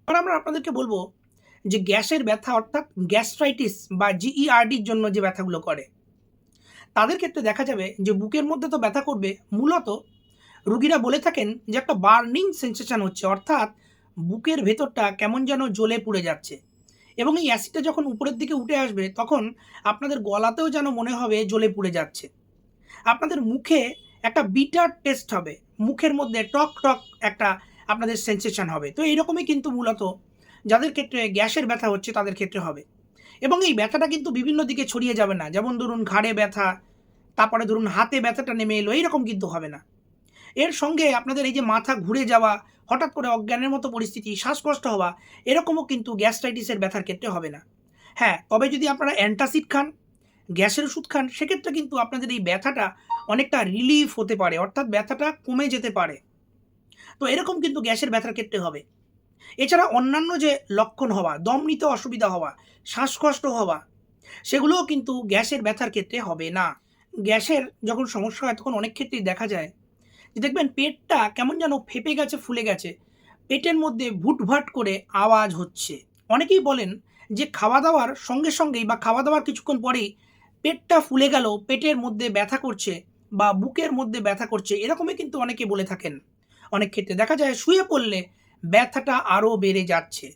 এবার আমরা আপনাদেরকে বলবো যে গ্যাসের ব্যথা অর্থাৎ গ্যাস্ট্রাইটিস বা জিইআরডির জন্য যে ব্যথাগুলো করে, তাদের ক্ষেত্রে দেখা যাবে যে বুকের মধ্যে তো ব্যথা করবে। মূলত রুগীরা বলে থাকেন যে একটা বার্নিং সেন্সেশন হচ্ছে, অর্থাৎ বুকের ভেতরটা কেমন যেন জ্বলে পুড়ে যাচ্ছে। এবং এই অ্যাসিডটা যখন উপরের দিকে উঠে আসবে তখন আপনাদের গলাতেও যেন মনে হবে জ্বলে পুড়ে যাচ্ছে। আপনাদের মুখে একটা বিটার টেস্ট হবে। মুখের মধ্যে টক, টক একটা আপনাদের সেনসেশন হবে। তো এইরকমই কিন্তু মূলত যাদের ক্ষেত্রে গ্যাসের ব্যথা হচ্ছে তাদের ক্ষেত্রে হবে। এবং এই ব্যথাটা কিন্তু বিভিন্ন দিকে ছড়িয়ে যাবে না। যেমন ধরুন ঘাড়ে ব্যথা, তারপরে ধরুন হাতে ব্যথাটা নেমে এলো, এইরকম কিন্তু হবে না। এর সঙ্গে আপনাদের এই যে মাথা ঘুরে যাওয়া, হঠাৎ করে অজ্ঞানের মতো পরিস্থিতি, শ্বাসকষ্ট হওয়া, এরকমও কিন্তু গ্যাস্ট্রাইটিসের ব্যথার ক্ষেত্রে হবে না। হ্যাঁ, তবে যদি আপনারা অ্যান্টাসিড খান, গ্যাসের ওষুধ খান, সেক্ষেত্রে কিন্তু আপনাদের এই ব্যথাটা অনেকটা রিলিফ হতে পারে, অর্থাৎ ব্যথাটা কমে যেতে পারে। তো এরকম কিন্তু গ্যাসের ব্যথার ক্ষেত্রে হবে। এছাড়া অন্যান্য যে লক্ষণ হওয়া, দম নিতে অসুবিধা হওয়া, শ্বাসকষ্ট হওয়া, সেগুলোও কিন্তু গ্যাসের ব্যথার ক্ষেত্রে হবে না। গ্যাসের যখন সমস্যা হয় তখন অনেক ক্ষেত্রেই দেখা যায় যে দেখবেন পেটটা কেমন যেন ফেঁপে গেছে, ফুলে গেছে। পেটের মধ্যে ভুটভাট করে আওয়াজ হচ্ছে। অনেকেই বলেন যে খাওয়া-দাওয়ার সঙ্গে সঙ্গেই বা খাওয়া-দাওয়ার কিছুক্ষণ পরেই পেটটা ফুলে গেল, পেটের মধ্যে ব্যথা করছে বা বুকের মধ্যে ব্যথা করছে, এরকমই কিন্তু অনেকে বলে থাকেন। অনেক ক্ষেত্রে দেখা যায় শুয়ে পড়লে ব্যথাটা আরও বেড়ে যাচ্ছে।